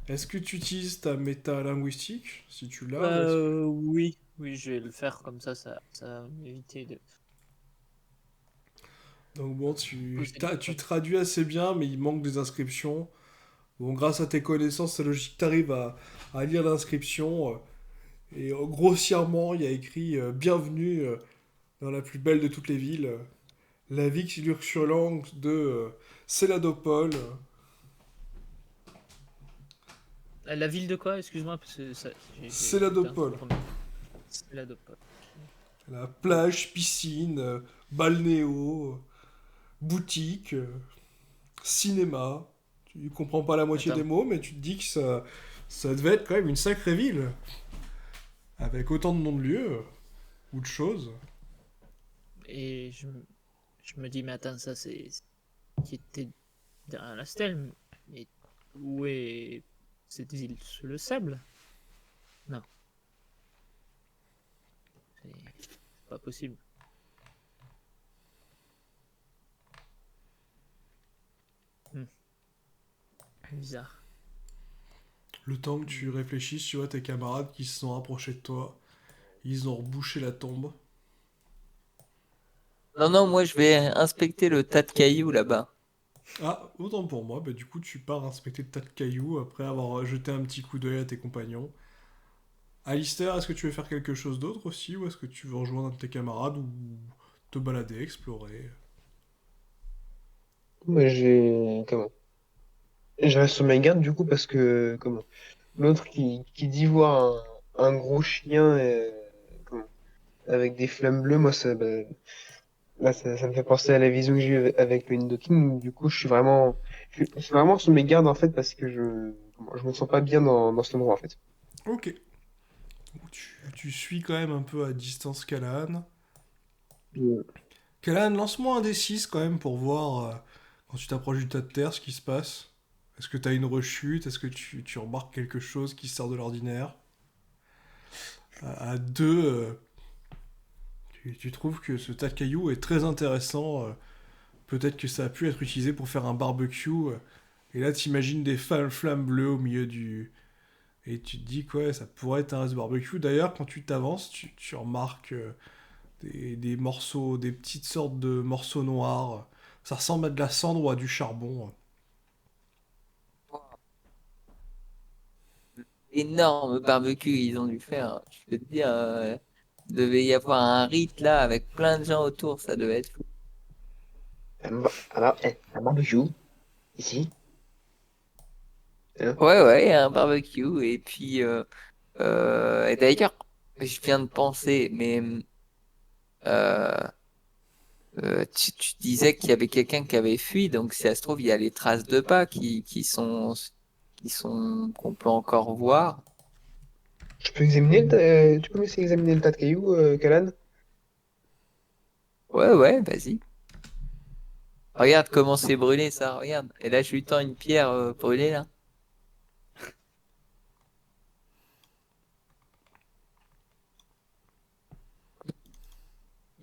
Est-ce que tu utilises ta méta-linguistique, si tu l'as, ou est-ce que... Oui, oui, je vais le faire comme ça va m'éviter de Donc bon, poser des tu problèmes. traduis assez bien, mais il manque des inscriptions. Bon, grâce à tes connaissances, c'est logique, tu arrives à lire l'inscription. Et grossièrement, il y a écrit Bienvenue dans la plus belle de toutes les villes, la ville luxuriante de Céladopole. La ville de quoi? Excuse-moi, parce que ça, j'ai loupé un Céladopole. cours, mais c'est la dope. La plage, piscine, balnéo, boutique, cinéma. Tu comprends pas la moitié des Attends, mots, mais tu te dis que ça devait être quand même une sacrée ville. Avec autant de noms de lieux ou de choses. et je me dis, mais attends, ça c'est qui était derrière la stèle, mais où est cette ville sous le sable? Non, c'est pas possible. Hmm, bizarre. Le temps que tu réfléchisses, tu vois tes camarades qui se sont rapprochés de toi. Ils ont rebouché la tombe. Non, non, moi je vais inspecter le tas de cailloux là-bas. Ah, autant pour moi, bah du coup tu pars inspecter le tas de cailloux après avoir jeté un petit coup d'œil à tes compagnons. Alistair, est-ce que tu veux faire quelque chose d'autre aussi ou est-ce que tu veux rejoindre un de tes camarades ou te balader, explorer? Moi, je reste sur mes gardes du coup parce que, l'autre qui dit voir un gros chien comment, avec des flammes bleues, moi, là, ça me fait penser à la vision que j'ai eue avec le Indoking. Du coup, je suis vraiment sur mes gardes en fait parce que je me sens pas bien dans cet endroit en fait. Ok. Tu suis quand même un peu à distance Callahan. Euh, Callahan, lance-moi un D6 quand même pour voir quand tu t'approches du tas de terre ce qui se passe. Est-ce que t'as une rechute? Est-ce que tu remarques quelque chose qui sort de l'ordinaire? À 2, tu trouves que ce tas de cailloux est très intéressant. Peut-être que ça a pu être utilisé pour faire un barbecue. Et là, t'imagines des flammes bleues au milieu du... Et tu te dis quoi, ça pourrait être un reste barbecue. D'ailleurs, quand tu t'avances, tu remarques des morceaux, des petites sortes de morceaux noirs. Ça ressemble à de la cendre ou à du charbon. Énorme barbecue ils ont dû faire. Je peux te dire, il devait y avoir un rite là avec plein de gens autour, ça devait être fou. un barbecue, ici. Hein. Ouais, ouais, un barbecue. Et puis, et d'ailleurs, je viens de penser, mais euh, tu disais qu'il y avait quelqu'un qui avait fui, donc si ça se trouve, il y a les traces de pas qu'on peut encore voir. Tu peux me laisser examiner le tas de cailloux, Kalan? Ouais, ouais, vas-y. Regarde comment c'est brûlé ça, regarde. Et là, je lui tends une pierre brûlée là.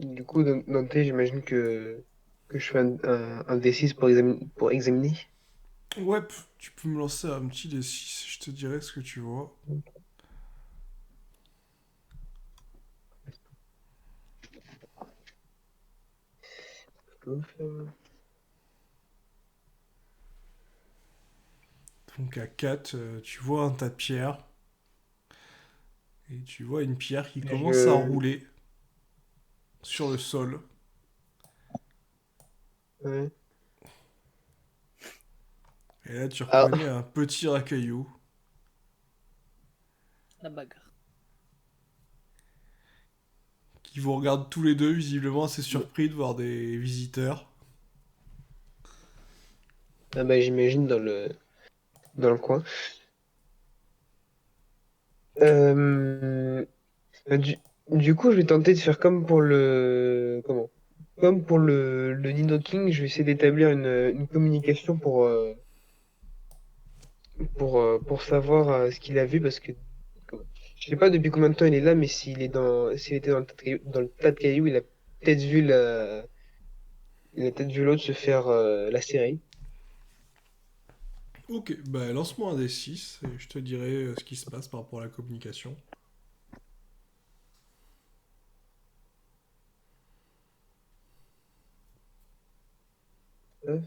Du coup, dans le thé, j'imagine que je fais un D6 pour examiner. Ouais, tu peux me lancer un petit D6, je te dirai ce que tu vois. Donc à 4, tu vois un tas de pierres. Et tu vois une pierre qui commence à Je, rouler sur le sol. ouais. Et là, tu Ah, reconnais un petit racaillou La bagarre. qui vous regarde tous les deux, visiblement assez surpris de voir des visiteurs. ah bah, j'imagine dans le coin. Tu- Euh, Bah, du coup, je vais tenter de faire comme pour le, comment? Comme pour le Nido King, je vais essayer d'établir une communication pour savoir ce qu'il a vu parce que comment- je sais pas depuis combien de temps il est là, mais s'il était dans dans le tas de cailloux, peut-être vu il a peut-être vu l'autre se faire la série. Ok, bah lance-moi un des 6 et je te dirai ce qui se passe par rapport à la communication. Euh,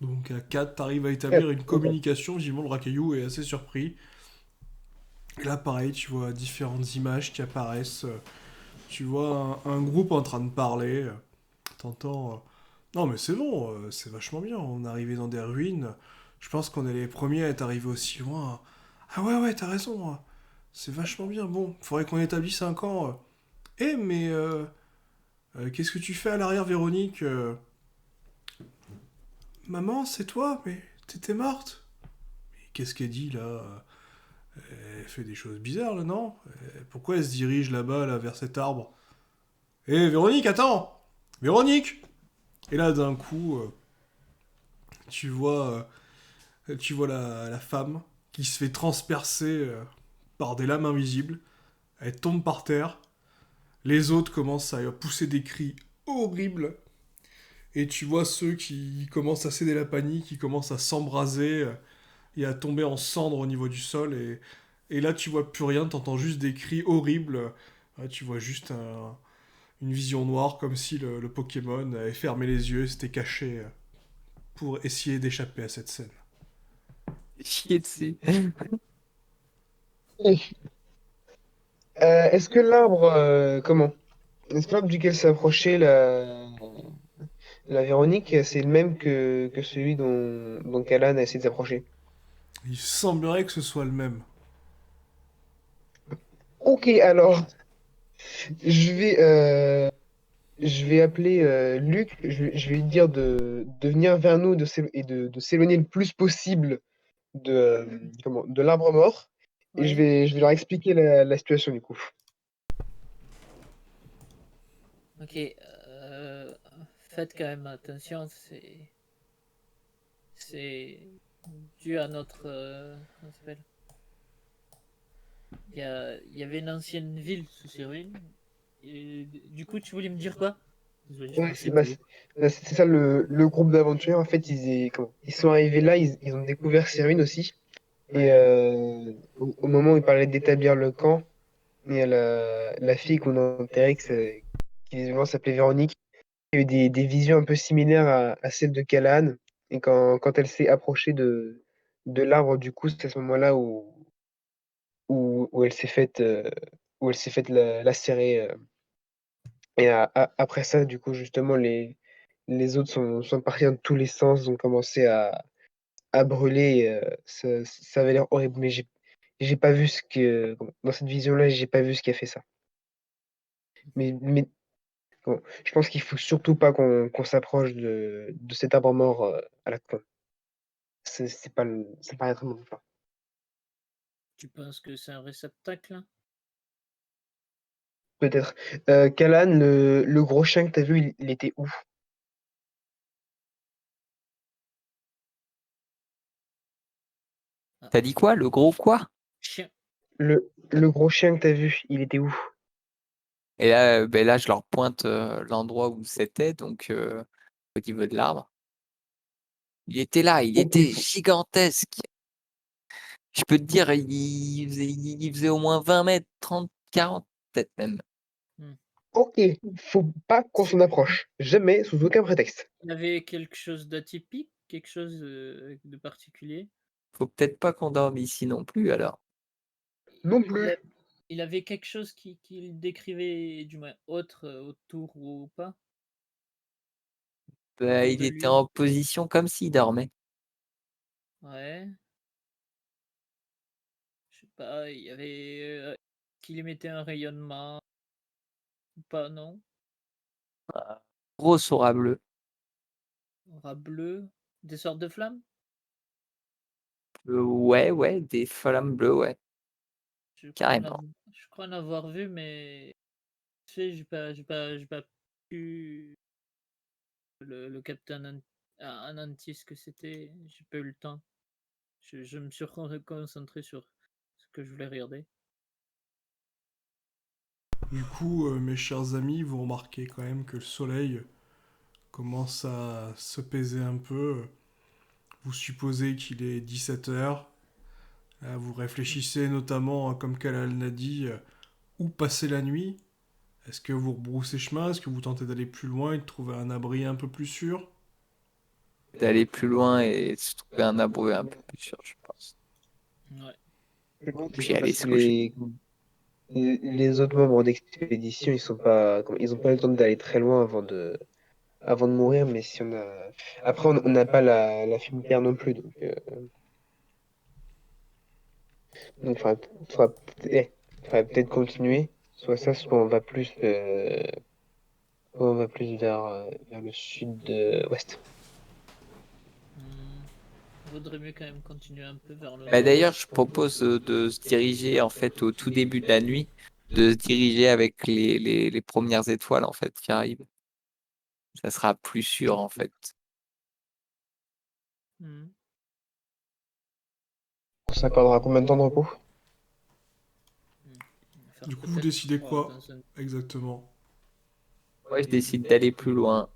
Donc à 4, t'arrives à établir quatre, une ok. communication, visiblement le Rakayu est assez surpris. Et là pareil, tu vois différentes images qui apparaissent. Tu vois un groupe en train de parler. T'entends... Non mais c'est bon, c'est vachement bien, on est arrivé dans des ruines. Je pense qu'on est les premiers à être arrivés aussi loin. Ah ouais ouais, t'as raison. C'est vachement bien. Bon, faudrait qu'on établisse un camp. Eh mais... qu'est-ce que tu fais à l'arrière, Véronique? Maman, c'est toi? Mais t'étais morte? Qu'est-ce qu'elle dit là? Elle fait des choses bizarres là, non? Pourquoi elle se dirige là-bas, là, vers cet arbre? Eh, Véronique, attends! Véronique! Et là, d'un coup, tu vois, tu vois la femme qui se fait transpercer par des lames invisibles. Elle tombe par terre. Les autres commencent à pousser des cris horribles. Et tu vois ceux qui commencent à céder la panique, qui commencent à s'embraser et à tomber en cendres au niveau du sol. Et là, tu vois plus rien, t'entends juste des cris horribles. Tu vois juste une vision noire, comme si le Pokémon avait fermé les yeux et s'était caché pour essayer d'échapper à cette scène. Chier dessus. Est-ce que l'arbre, comment? Est-ce que l'arbre duquel s'est approchée la Véronique, c'est le même que celui dont Kalan a essayé de s'approcher? Il semblerait que ce soit le même. Ok, alors, je vais, euh, je vais appeler Luc, je vais lui dire de venir vers nous et de s'éloigner le plus possible de l'arbre mort. Et Ouais. je vais leur expliquer la situation du coup. Ok. Faites quand même attention. C'est dû à notre. Comment ça s'appelle? Il y avait une ancienne ville sous ces ruines. Et, du coup, tu voulais me dire quoi? Désolé, je Ouais, pensais plus. c'est ça le groupe d'aventuriers. En fait, ils sont arrivés là, ils ont découvert ces ruines aussi. Et au moment où ils parlaient d'établir le camp, il y a la fille qu'on a enterrée, qui visiblement s'appelait Véronique, qui a eu des visions un peu similaires à celles de Callahan. Et quand elle s'est approchée de l'arbre, du coup, c'est à ce moment-là où elle s'est où elle s'est faite lacérer. Et après ça, du coup, justement, les autres sont partis dans tous les sens, ont commencé à brûler. Ça avait l'air horrible, mais j'ai pas vu dans cette vision-là, j'ai pas vu ce qui a fait ça. Mais bon, je pense qu'il faut surtout pas qu'on s'approche de cet arbre mort à la con. C'est pas ça paraît très bon. Tu penses que c'est un réceptacle là? Peut-être. Calan, le gros chien que t'as vu, il était où? Ah, T'as dit quoi? Le gros quoi? chien. Le gros chien que t'as vu, il était où? Et là, ben là, je leur pointe l'endroit où c'était, donc au niveau de l'arbre. Il était là, il Ok, était gigantesque. Je peux te dire, il faisait au moins 20 mètres, 30, 40, peut-être même. Hmm. ok. Faut pas qu'on s'en approche. Jamais, sous aucun prétexte. Il y avait quelque chose d'atypique, quelque chose de particulier. Faut peut-être pas qu'on dorme ici non plus, alors. Non Il, plus. a- il avait quelque chose qui le décrivait, du moins autre, autour ou pas, Ben, autour il de était lui. en position comme s'il dormait. Ouais, je sais pas, il y avait qu'il émettait un rayonnement ou pas, non? Grosse aura bleue. Aura bleu, des sortes de flammes? Ouais, ouais, des flammes bleues, ouais. Je crois en Carrément. avoir, je crois en avoir vu, mais j'ai pas pu le Captain Anantis que c'était. J'ai pas eu le temps. Je me suis concentré sur ce que je voulais regarder. Du coup, mes chers amis, vous remarquez quand même que le soleil commence à se peser un peu. Vous supposez qu'il est 17 h. Vous réfléchissez notamment, comme Kalal l'a dit, où passer la nuit. Est-ce que vous rebroussez chemin? Est-ce que vous tentez d'aller plus loin et de trouver un abri un peu plus sûr? D'aller plus loin et se trouver un abri un peu plus sûr, je pense. Ouais. Puis aller Parce se que coucher. les autres membres d'expédition, ils ont pas le temps d'aller très loin avant de mourir, mais si on a. Après, on n'a pas la fine non plus, donc faudra peut-être continuer. Soit ça, soit on va plus vers le sud-ouest. Vaudrait mieux quand même continuer un peu vers le Bah, nord. d'ailleurs, je propose de se diriger en fait au tout début de la nuit, de se diriger avec les premières étoiles en fait qui arrivent. Ça sera plus sûr en fait. Hmm. On s'accordera combien de temps de repos? On va faire Du coup, vous peut-être décidez 3 quoi dans un. exactement? Moi, je décide d'aller plus loin.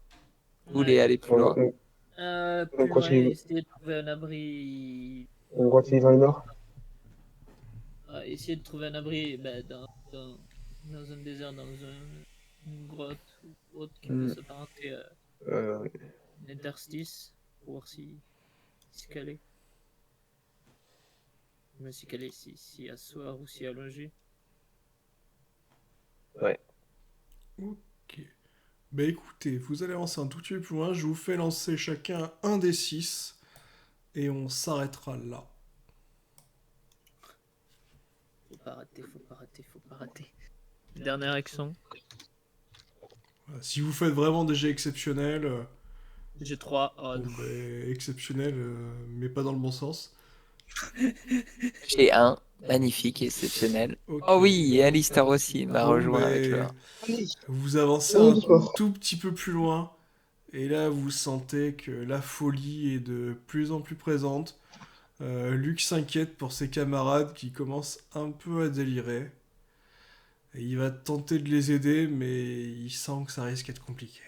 Vous voulez Ouais. aller plus On, loin? on- on Plus loin, continue, essayer de trouver un abri. on continue vers le nord? Essayer de trouver un abri dans un désert, une grotte ou autre qui peut Hmm, s'apparenter à euh, un interstice pour voir si caler. Mais si caler, si asseoir ou si allonger. ouais. Ok. Bah écoutez, vous allez avancer un tout petit peu plus loin. Je vous fais lancer chacun un des 6 et on s'arrêtera là. Faut pas rater, faut pas rater, faut pas rater. Dernière action. Voilà. Si vous faites vraiment des jets exceptionnels, J'ai 3. Oh bon, non. bah, exceptionnels, mais pas dans le bon sens. J'ai un magnifique, exceptionnel. Ok. Oh oui, et Alistair aussi m'a Bon, rejoint avec le ben, 1. Allez, vous avancez on un y va. tout petit peu plus loin, et là vous sentez que la folie est de plus en plus présente. Luke s'inquiète pour ses camarades qui commencent un peu à délirer. Et il va tenter de les aider, mais il sent que ça risque d'être compliqué.